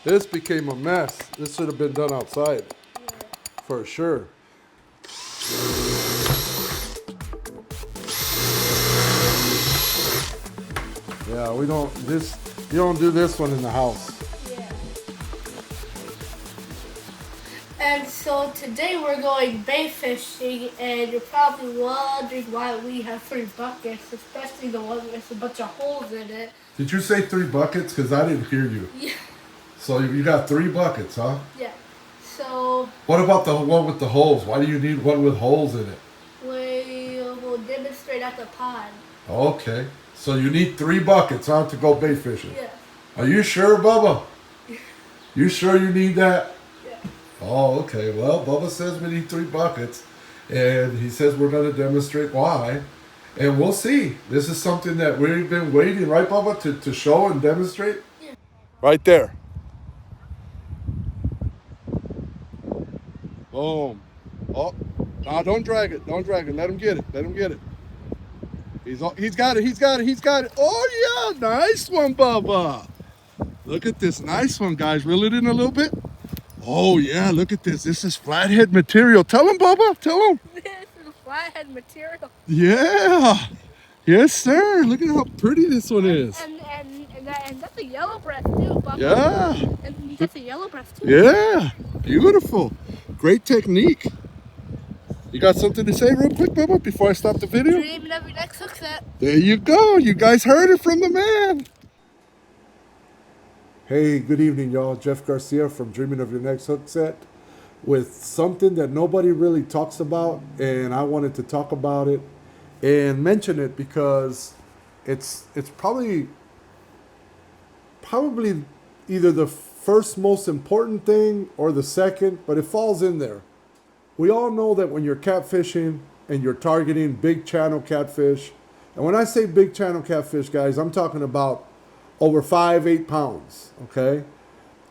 This became a mess. This should have been done outside. Yeah. For sure. Yeah, we don't this you don't do this one in the house. Yeah. And so today we're going bait fishing, and you're probably wondering why we have 3 buckets, especially the one with a bunch of holes in it. Did you say 3 buckets? Because I didn't hear you. Yeah. So you got 3 buckets, huh? Yeah. So What about the one with the holes? Why do you need one with holes in it? we will demonstrate at the pond. Okay. So you need 3 buckets, huh, to go bait fishing? Yeah. Are you sure, Bubba? You sure you need that? Yeah. Oh, okay. Well, Bubba says we need 3 buckets, and he says we're going to demonstrate why, and we'll see. This is something that we've been waiting, right, Bubba, to show and demonstrate? Yeah. Right there. Boom. Oh, no, don't drag it. Don't drag it. Let him get it. Let him get it. He's got it. He's got it. He's got it. Oh, yeah. Nice one, Bubba. Look at this nice one, guys. Reel it in a little bit. Oh, yeah. Look at this. This is flathead material. Tell him, Bubba. Tell him. This is flathead material. Yeah. Yes, sir. Look at how pretty this one is. And that's a yellow breast too, Bubba. Yeah. And that's a yellow breast too. Yeah. Beautiful. Great technique. You got something to say real quick, Bubba, before I stop the video? Dreaming of your next hook set. There you go. You guys heard it from the man. Hey, good evening, y'all. Jeff Garcia from Dreaming of Your Next Hook Set with something that nobody really talks about, and I wanted to talk about it and mention it because it's probably either the first most important thing or the second, but it falls in there. We all know that when you're catfishing and you're targeting big channel catfish, and when I say big channel catfish, guys, I'm talking about over 5-8 pounds, okay?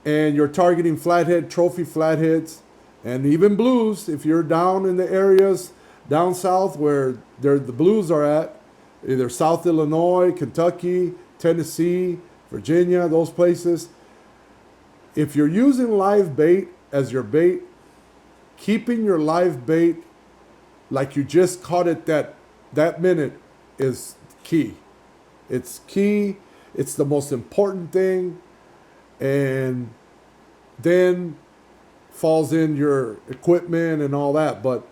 And you're targeting flathead, trophy flatheads, and even blues. If you're down in the areas down south where the blues are at, either South Illinois, Kentucky, Tennessee, Virginia, those places, if you're using live bait as your bait, keeping your live bait like you just caught it that minute is key. It's key. It's the most important thing. And then falls in your equipment and all that. But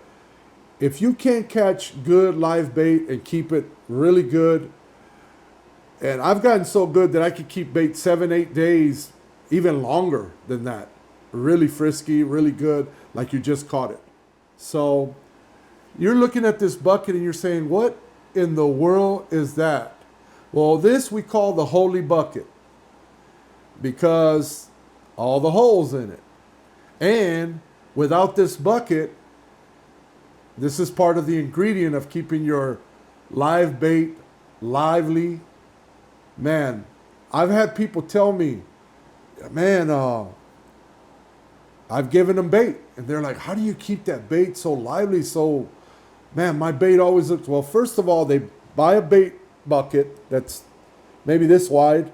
if you can't catch good live bait and keep it really good, and I've gotten so good that I could keep bait 7-8 days, even longer than that. Really frisky, really good, like you just caught it. So you're looking at this bucket and you're saying, what in the world is that? Well, this we call the holy bucket because all the holes in it. And without this bucket, this is part of the ingredient of keeping your live bait lively. Man, I've had people tell me, man, I've given them bait. And they're like, how do you keep that bait so lively? So, man, my bait always looks, well, first of all, they buy a bait bucket that's maybe this wide.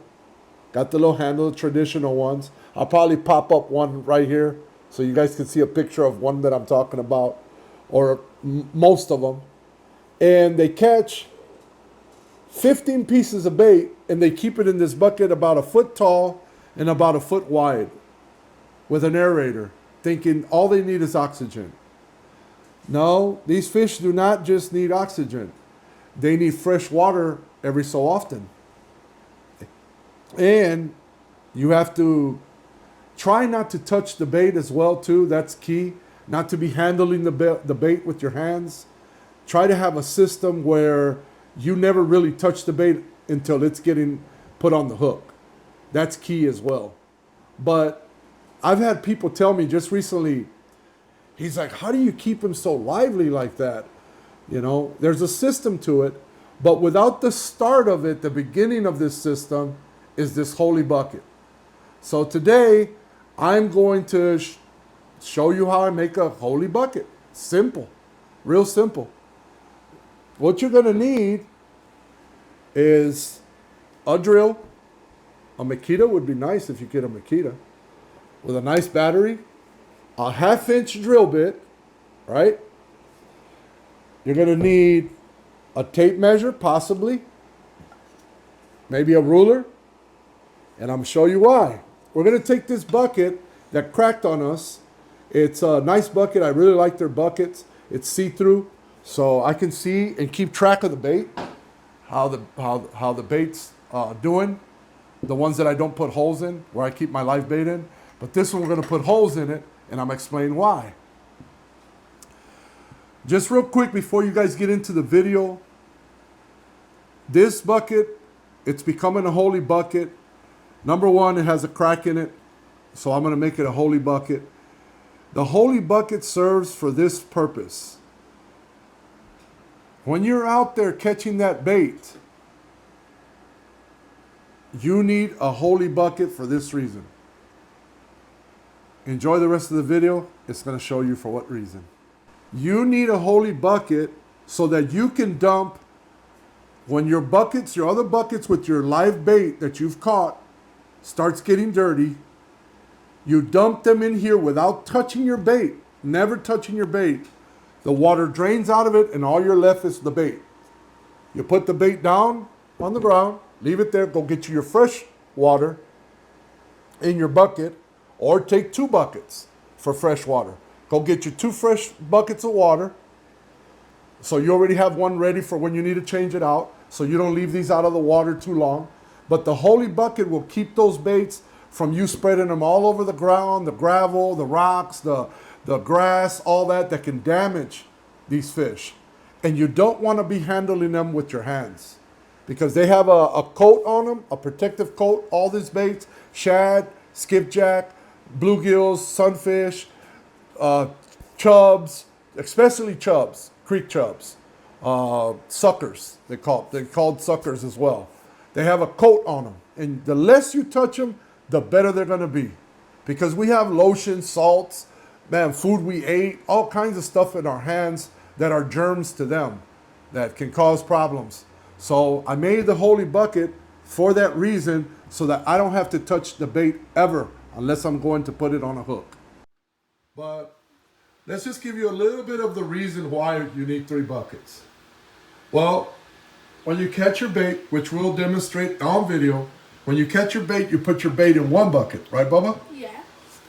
Got the little handle, the traditional ones. I'll probably pop up one right here so you guys can see a picture of one that I'm talking about, or most of them. And they catch 15 pieces of bait, and they keep it in this bucket about a foot tall and about a foot wide with an aerator, thinking all they need is oxygen. No, these fish do not just need oxygen. They need fresh water every so often. And you have to try not to touch the bait as well, too. That's key. Not to be handling the bait with your hands. Try to have a system where you never really touch the bait until it's getting put on the hook. That's key as well. But I've had people tell me just recently, he's like, how do you keep him so lively like that? You know, there's a system to it, but without the start of it, the beginning of this system is this holy bucket. So today, I'm going to show you how I make a holy bucket. Simple, real simple. What you're going to need is a drill. A Makita would be nice if you get a Makita. with a nice battery, a 1/2 inch drill bit, right? You're going to need a tape measure, possibly, maybe a ruler, and I'm going to show you why. We're going to take this bucket that cracked on us. It's a nice bucket. I really like their buckets. It's see-through, so I can see and keep track of the bait, how the bait's doing. The ones that I don't put holes in, where I keep my live bait in. But this one we're going to put holes in it, and I'm going to explain why. Just real quick before you guys get into the video, this bucket, it's becoming a holy bucket. Number one, it has a crack in it, so I'm going to make it a holy bucket. The holy bucket serves for this purpose. When you're out there catching that bait, you need a holy bucket for this reason. Enjoy the rest of the video. It's going to show you for what reason. You need a holy bucket so that you can dump when your buckets, your other buckets with your live bait that you've caught starts getting dirty. You dump them in here without touching your bait, never touching your bait. The water drains out of it and all you're left is the bait. You put the bait down on the ground, leave it there, go get you your fresh water in your bucket, or take 2 buckets for fresh water. Go get you 2 fresh buckets of water. So you already have one ready for when you need to change it out, so you don't leave these out of the water too long. But the holy bucket will keep those baits from you spreading them all over the ground, the gravel, the rocks, the grass, all that can damage these fish. And you don't want to be handling them with your hands, because they have a coat on them, a protective coat. All these baits, shad, skipjack, bluegills, sunfish, chubs, especially chubs, creek chubs, suckers, they're called suckers as well. They have a coat on them, and the less you touch them, the better they're going to be, because we have lotion, salts, man, food we ate, all kinds of stuff in our hands that are germs to them that can cause problems. So I made the holy bucket for that reason, so that I don't have to touch the bait ever unless I'm going to put it on a hook. But let's just give you a little bit of the reason why you need 3 buckets. Well, when you catch your bait, which we'll demonstrate on video, when you catch your bait, you put your bait in 1 bucket, right, Bubba? Yeah.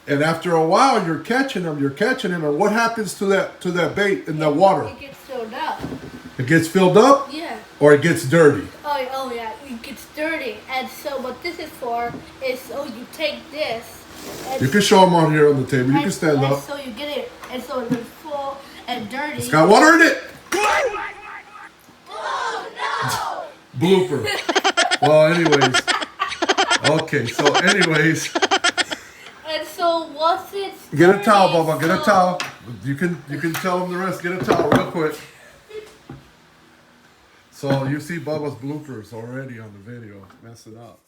And after a while, you're catching them, and what happens to that bait in the water? It gets filled up. It gets filled up? Yeah. Or it gets dirty? Oh yeah, it gets dirty. And so what this is for is so you take this. And You can show them on here on the table. You can stand and up. so you get it, and so it's full and dirty. It's got water in it. Oh no! Blooper. Well, anyways. Okay, so anyways. And so once it's Get a towel, dirty, Bubba. Get a towel. You can tell them the rest. Get a towel real quick. So you see Bubba's bloopers already on the video. Messing up.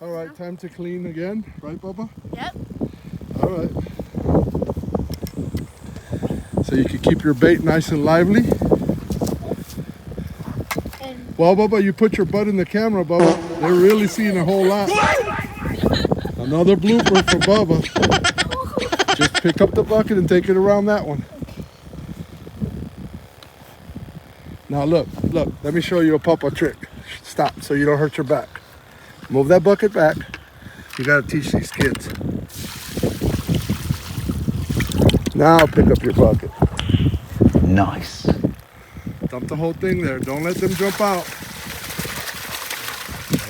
All right, time to clean again, right, Bubba? Yep. All right. So you can keep your bait nice and lively. And Well, Bubba, you put your butt in the camera, Bubba. They're really seeing a whole lot. Another blooper for Bubba. Just pick up the bucket and take it around that one. Now look, let me show you a Papa trick. Stop, so you don't hurt your back. Move that bucket back. You gotta teach these kids. Now pick up your bucket. Nice. Dump the whole thing there. Don't let them jump out.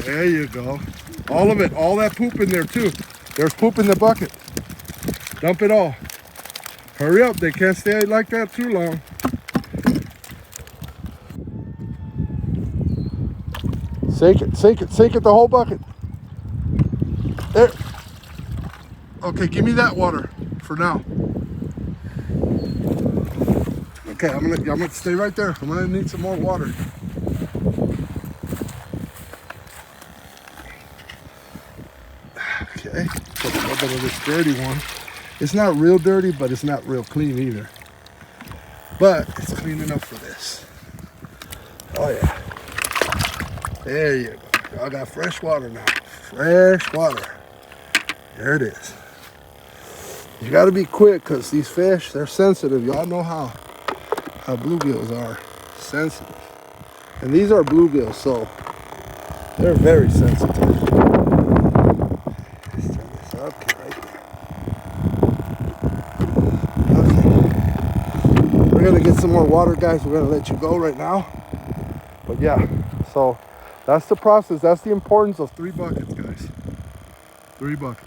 There you go. All of it, all that poop in there too. There's poop in the bucket. Dump it all. Hurry up, they can't stay like that too long. Sink it, the whole bucket. There. Okay, give me that water for now. Okay, I'm gonna stay right there. I'm gonna need some more water. Okay, put a little bit of this dirty one. It's not real dirty, but it's not real clean either. But it's clean enough for this. Oh yeah. There you go. I got fresh water now. Fresh water. There it is. You got to be quick because these fish, they're sensitive. Y'all know how bluegills are sensitive. And these are bluegills, so they're very sensitive. Let's turn this up. Okay, right there. Okay. We're going to get some more water, guys. We're going to let you go right now. But yeah, so that's the process. That's the importance of 3 buckets, guys. 3 buckets.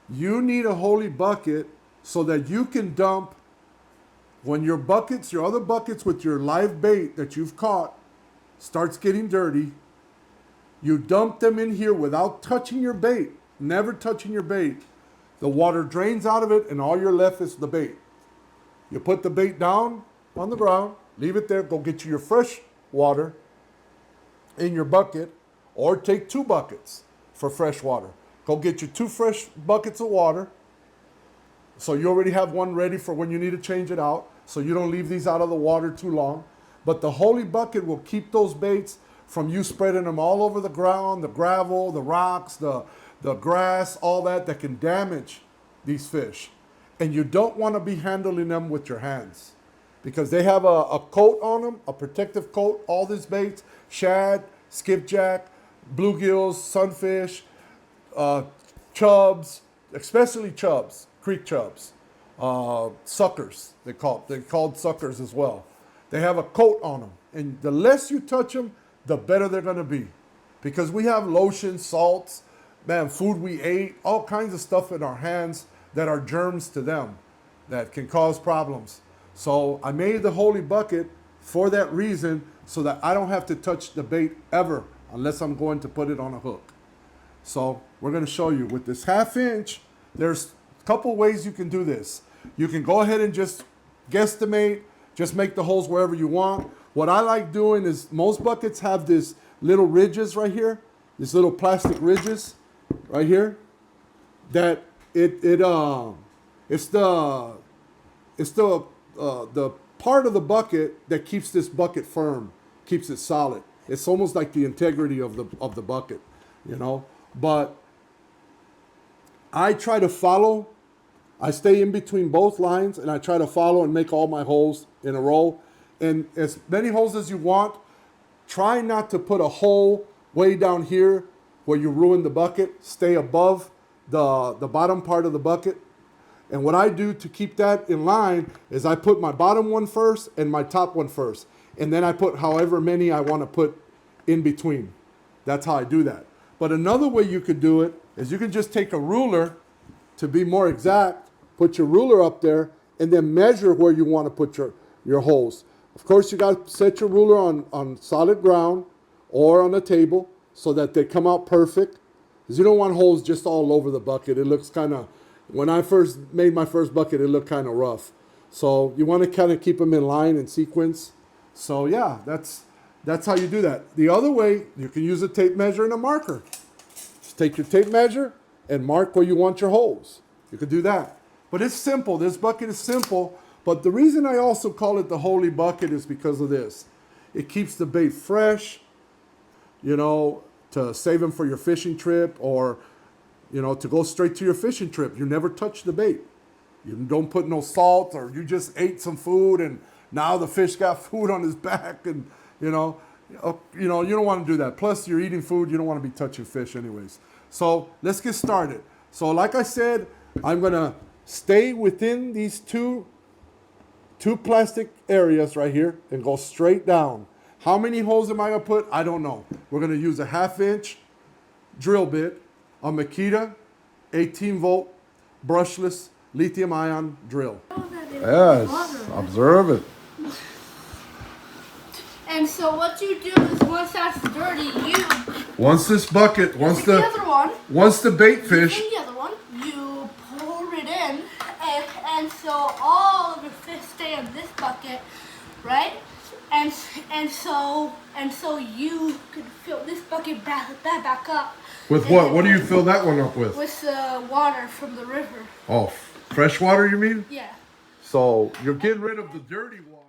You need a holy bucket so that you can dump when your buckets, your other buckets with your live bait that you've caught starts getting dirty. You dump them in here without touching your bait, never touching your bait. The water drains out of it and all you're left is the bait. You put the bait down on the ground, leave it there, go get you your fresh water in your bucket, or take 2 buckets for fresh water. Go get you 2 fresh buckets of water. So you already have one ready for when you need to change it out. So you don't leave these out of the water too long. But the holy bucket will keep those baits from you spreading them all over the ground, the gravel, the rocks, the grass, all that can damage these fish. And you don't want to be handling them with your hands because they have a coat on them, a protective coat, all these baits, shad, skipjack, bluegills, sunfish, chubs, especially chubs, creek chubs, suckers, they're called suckers as well. They have a coat on them, and the less you touch them, the better they're going to be, because we have lotions, salts, man, food we ate, all kinds of stuff in our hands that are germs to them that can cause problems. So I made the holy bucket for that reason, so that I don't have to touch the bait ever unless I'm going to put it on a hook. So we're going to show you with this 1/2 inch. There's a couple ways you can do this. You can go ahead and just guesstimate, just make the holes wherever you want. What I like doing is most buckets have this little ridges right here, these little plastic ridges right here, that it's the part of the bucket that keeps this bucket firm, keeps it solid. It's almost like the integrity of the bucket, you know. But I try to follow. I stay in between both lines and I try to follow and make all my holes in a row. And as many holes as you want. Try not to put a hole way down here where you ruin the bucket. Stay above the bottom part of the bucket. And what I do to keep that in line is I put my bottom one first and my top one first. And then I put however many I want to put in between. That's how I do that. But another way you could do it is you can just take a ruler, to be more exact, put your ruler up there and then measure where you want to put your holes. Of course, you got to set your ruler on solid ground or on a table so that they come out perfect. Because you don't want holes just all over the bucket. It looks kind of, when I first made my first bucket, it looked kind of rough. So you want to kind of keep them in line and sequence. So yeah, that's how you do that. The other way, you can use a tape measure and a marker. Just take your tape measure and mark where you want your holes. You could do that. But it's simple. This bucket is simple. But the reason I also call it the holy bucket is because of this. It keeps the bait fresh, you know, to save them for your fishing trip, or, you know, to go straight to your fishing trip. You never touch the bait. You don't put no salt, or you just ate some food and now the fish got food on his back, and, you know, you don't want to do that. Plus, you're eating food. You don't want to be touching fish anyways. So let's get started. So like I said, I'm going to stay within these two plastic areas right here and go straight down. How many holes am I going to put? I don't know. We're going to use a 1/2 inch drill bit, a Makita 18 volt brushless lithium ion drill. Yes, observe it. And so what you do is once that's dirty, once this bucket, once the bait fish, the other one, you pour it in, and so all of the fish stay in this bucket, right? And so you could fill this bucket back up. With what? What do you fill that one up with? With water from the river. Oh, fresh water, you mean? Yeah. So you're getting rid of the dirty water.